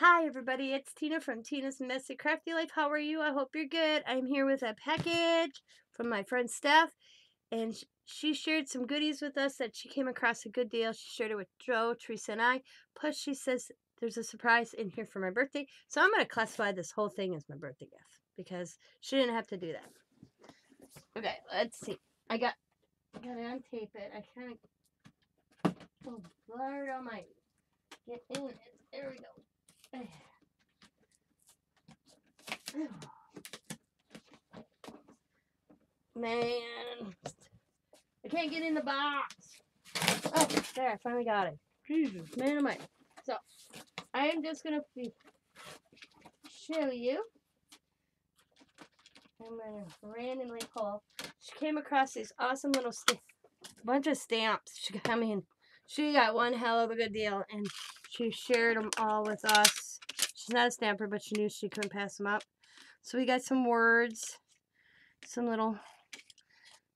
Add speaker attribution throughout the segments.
Speaker 1: Hi everybody, it's Tina from Tina's Messy Crafty Life. How are you? I hope you're good. I'm here with a package from my friend Steph, and she shared some goodies with us that she came across a good deal. She shared it with Joe, Teresa, and I. Plus, she says there's a surprise in here for my birthday. So I'm going to classify this whole thing as my birthday gift because she didn't have to do that. Okay, let's see. I got to untape it. I kind of, oh, Lord almighty. Get in it. There we go. Man, I can't get in the box. Oh, there, I finally got it. Jesus, man, am I. So, I am just going to show you. I'm going to randomly pull. She came across these awesome little bunch of stamps. She got one hell of a good deal, and she shared them all with us. She's not a stamper, but she knew she couldn't pass them up. So we got some words, some little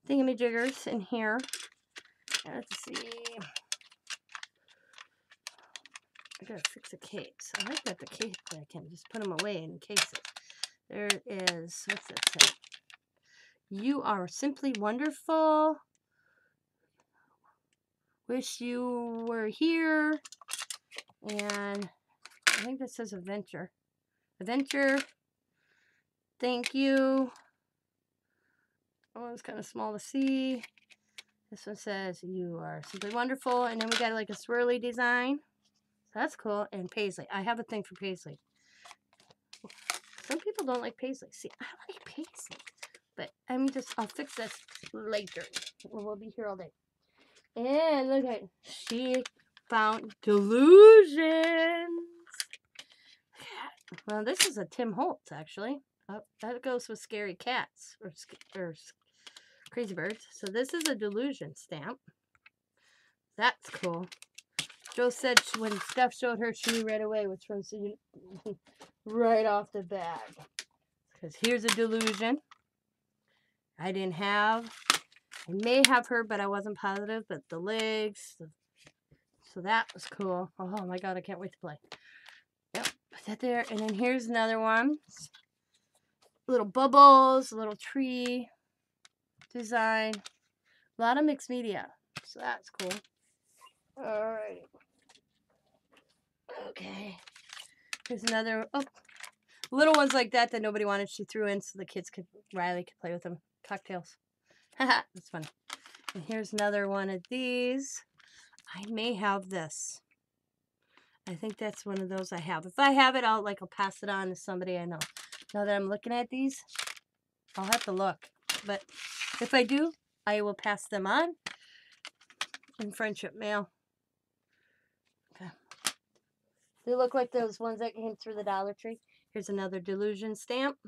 Speaker 1: thingamajiggers in here. Let's see. I gotta fix the case. I like that the case, I can just put them away in cases. There is, what's that say? You are simply wonderful. Wish you were here. And I think that says adventure. Adventure. Thank you. Oh, it's kind of small to see. This one says you are simply wonderful. And then we got like a swirly design. So that's cool. And paisley. I have a thing for paisley. Some people don't like paisley. See, I like paisley. But I'll fix this later. We'll be here all day. And look at, she found Delusions. Well, this is a Tim Holtz, actually. Oh, that goes with Scary Cats or Crazy Birds. So this is a Delusion stamp. That's cool. Joe said when Steph showed her, she knew right away which one's right off the bat. Because here's a Delusion. I didn't have. I may have her, but I wasn't positive. But the legs, so that was cool. Oh my god, I can't wait to play. Yep, put that there. And then here's another one. Little bubbles, little tree design. A lot of mixed media. So that's cool. Alright. Okay. Here's another, little ones like that nobody wanted. She threw in so the kids Riley could play with them. Cocktails. Haha, that's fun. And here's another one of these. I may have this. I think that's one of those I have. If I have it, I'll pass it on to somebody I know. Now that I'm looking at these, I'll have to look. But if I do, I will pass them on in friendship mail. Okay. They look like those ones that came through the Dollar Tree. Here's another Delusion stamp.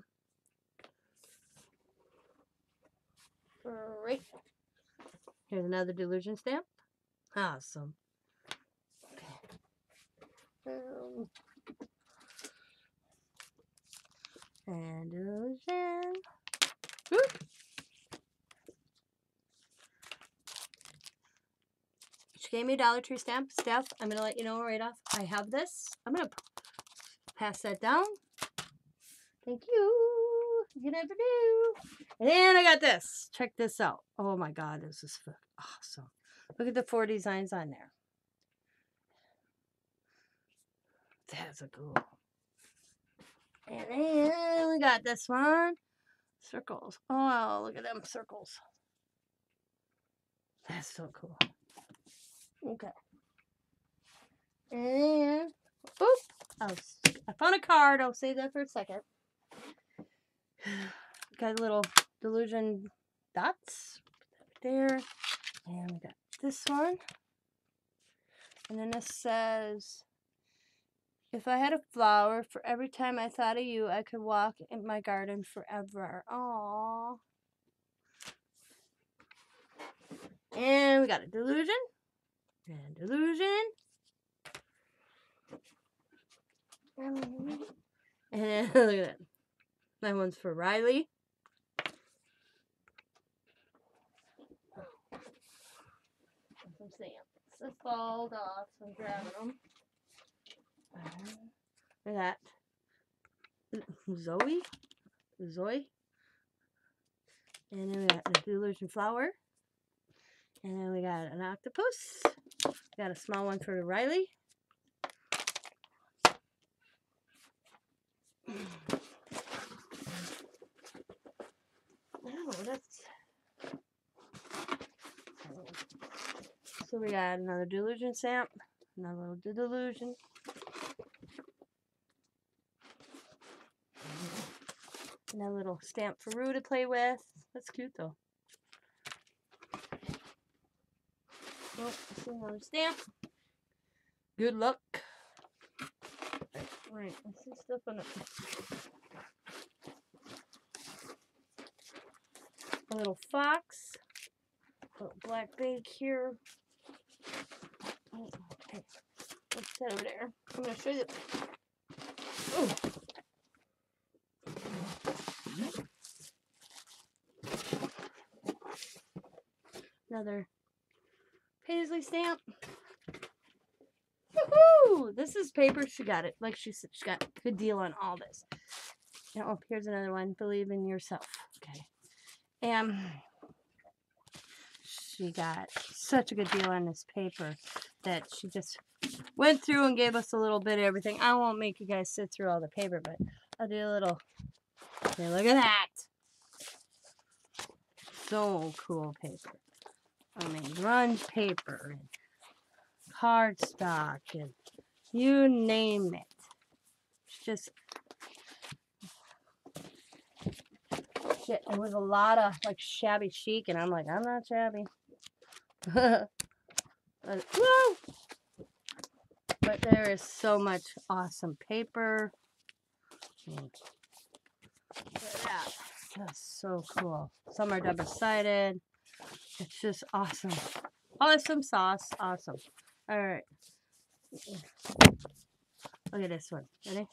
Speaker 1: Great. Here's another Delusion stamp. Awesome. Okay. And Delusion. Whoop. She gave me a Dollar Tree stamp. Steph, I'm going to let you know right off. I have this. I'm going to pass that down. Thank you. You never do. And then I got this. Check this out. Oh my god, this is awesome. Look at the 4 designs on there. That's a cool. And then we got this one. Circles. Oh, look at them circles. That's so cool. Okay. And then, I found a card. I'll save that for a second. Got little Delusion dots there. And we got this one. And then this says, if I had a flower for every time I thought of you, I could walk in my garden forever. Aww. And we got a Delusion. And Delusion. And look at that. That one's for Riley. Some stamps. This fold off, so I'm grabbing them. We got Zoe. And then we got the Delusion flower. And then we got an octopus. Got a small one for Riley. Oh, that's... So we got another Delusion stamp. Another little Delusion. And a little stamp for Rue to play with. That's cute though. Oh, I see another stamp. Good luck. Right, I see stuff on it. A little fox. A little black bag here. Oh, okay. Let's set over there. I'm going to show you. Oh. Another Paisley stamp. Woohoo! This is paper. She got it. Like she said, she got a good deal on all this. Oh, here's another one. Believe in yourself. Okay. And she got such a good deal on this paper that she just went through and gave us a little bit of everything. I won't make you guys sit through all the paper, but I'll do a little. Okay, look at that. So cool paper. I mean, grunge paper and cardstock and you name it. It's just shit. There was a lot of like shabby chic, and I'm like, I'm not shabby. Woo! But there is so much awesome paper. Look at that. That's so cool. Some are double-sided. It's just awesome. Awesome sauce. Awesome. Alright. Look at this one. Ready?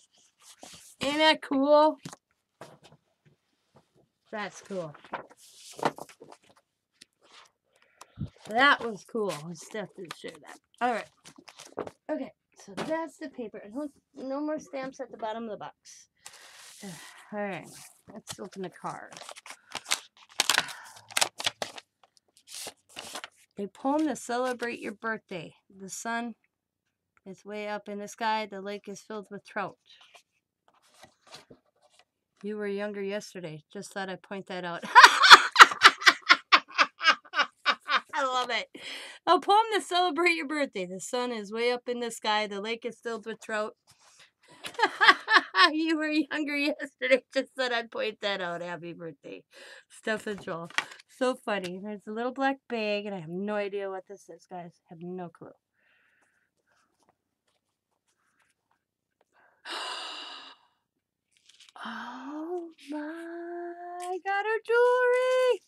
Speaker 1: Ain't that cool? That's cool. That was cool. I just have to share that. Alright. Okay. So that's the paper. And look, no more stamps at the bottom of the box. Alright. Let's open the card. A poem to celebrate your birthday. The sun is way up in the sky. The lake is filled with trout. You were younger yesterday. Just thought I'd point that out. I love it. A poem to celebrate your birthday. The sun is way up in the sky. The lake is filled with trout. You were younger yesterday. Just thought I'd point that out. Happy birthday. Steph and Joel. So funny. There's a little black bag, and I have no idea what this is, guys. I have no clue. Oh my, got her jewelry.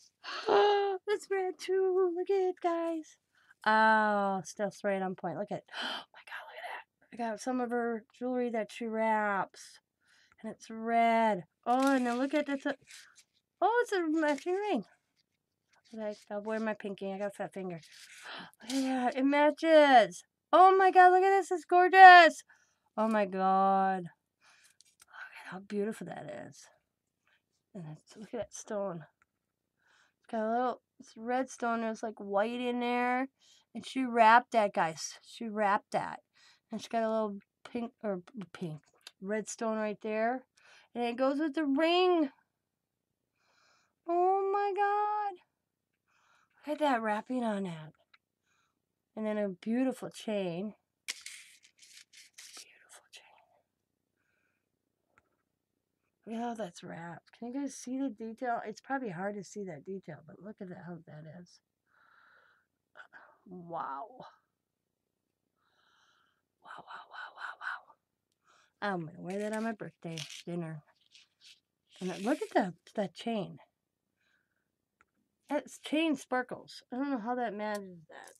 Speaker 1: Oh, that's red too. Look at it, guys. Oh, Steph's right on point. Look at it. Oh my god, look at that. I got some of her jewelry that she wraps. And it's red. Oh, and then look at this. Oh, it's a matching ring. Okay, I'll wear my pinky. I got a fat finger. Look at that. It matches. Oh my god, look at this. It's gorgeous. Oh my god. Look at how beautiful that is. And look at that stone. It's got a little it's red stone. There's like white in there. And she wrapped that, guys. She wrapped that. And she got a little pink red stone right there. And it goes with the ring. Oh my god. Look at that wrapping on that. And then a beautiful chain. Beautiful chain. Look at how that's wrapped. Can you guys see the detail? It's probably hard to see that detail, but look at how that is. Wow. Wow, wow, wow, wow, wow. I'm going to wear that on my birthday dinner. And look at that chain. That chain sparkles. I don't know how that manages that.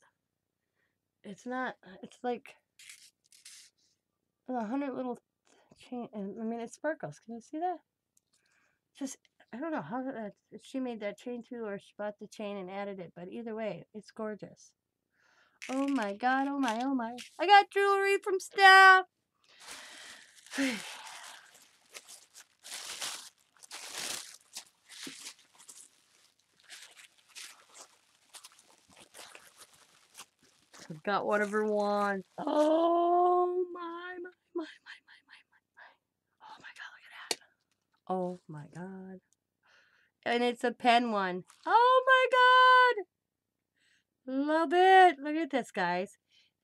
Speaker 1: It's not, it's like 100 little chain. I mean, it sparkles. Can you see that? Just, I don't know how that, if she made that chain too, or she bought the chain and added it, but either way, it's gorgeous. Oh my god, oh my, oh my. I got jewelry from Steph. I've got one of her wands. Oh my. Oh my god, look at that. Oh my god. And it's a pen one. Oh my god. Love it. Look at this, guys.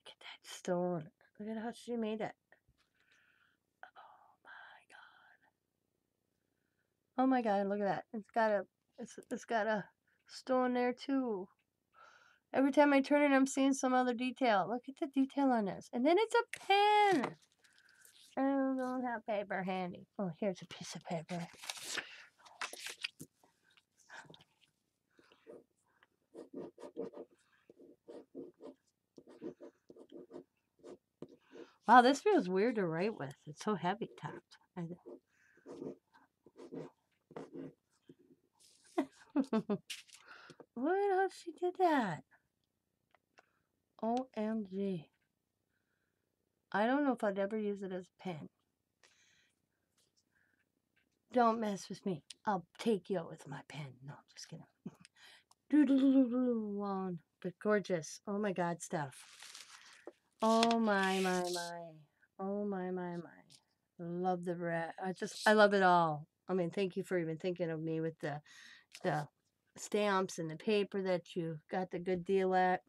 Speaker 1: Look at that stone. Look at how she made it. Oh my god. Oh my god, look at that. It's got a stone there too. Every time I turn it, I'm seeing some other detail. Look at the detail on this. And then it's a pen. I don't have paper handy. Oh, here's a piece of paper. Wow, this feels weird to write with. It's so heavy topped. Look at how she did that. OMG. I don't know if I'd ever use it as a pen. Don't mess with me. I'll take you out with my pen. No, I'm just kidding. Doodle-doodle-doodle-wand. But gorgeous. Oh my god, stuff. Oh my. Oh my. Love the red. I love it all. I mean, thank you for even thinking of me with the stamps and the paper that you got the good deal at.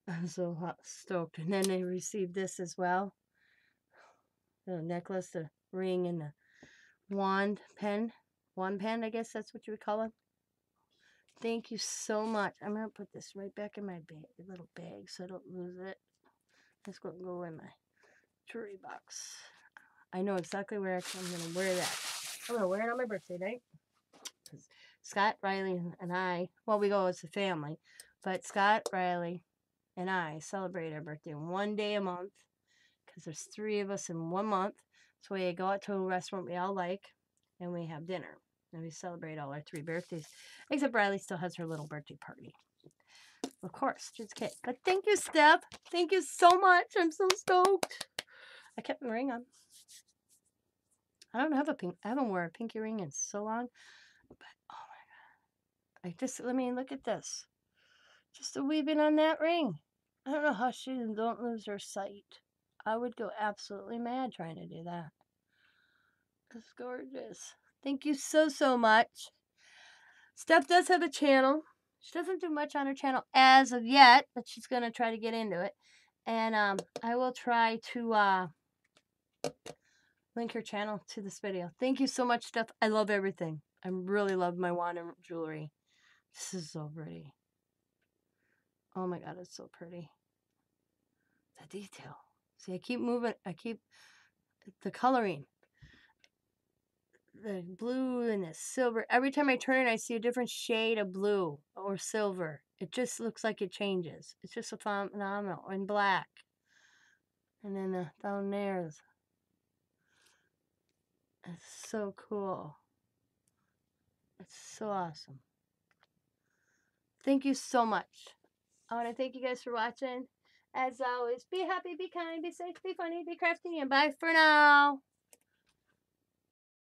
Speaker 1: I'm so stoked. And then they received this as well. The necklace, the ring, and the wand pen, I guess that's what you would call it. Thank you so much. I'm going to put this right back in my little bag so I don't lose it. Let's go in my jewelry box. I know exactly where I'm going to wear that. I'm going to wear it on my birthday night. Scott, Riley, and I, well, we go as a family, but Scott, Riley, and I celebrate our birthday one day a month because there's 3 of us in 1 month. So we go out to a restaurant we all like, and we have dinner. And we celebrate all our 3 birthdays. Except Riley still has her little birthday party. Of course, she's a kid. But thank you, Steph. Thank you so much. I'm so stoked. I kept my ring on. I haven't worn a pinky ring in so long. But oh my god. Look at this. Just the weaving on that ring. I don't know how she don't lose her sight. I would go absolutely mad trying to do that. It's gorgeous. Thank you so much. Steph does have a channel. She doesn't do much on her channel as of yet, but she's going to try to get into it. And I will try to link her channel to this video. Thank you so much, Steph. I love everything. I really love my wand and jewelry. This is so pretty. Oh my god, it's so pretty. The detail. See, I keep moving. I keep the coloring. The blue and the silver. Every time I turn it, I see a different shade of blue or silver. It just looks like it changes. It's just a phenomenal. And black. And then down there, it's so cool. It's so awesome. Thank you so much. I want to thank you guys for watching. As always, be happy, be kind, be safe, be funny, be crafty, and bye for now.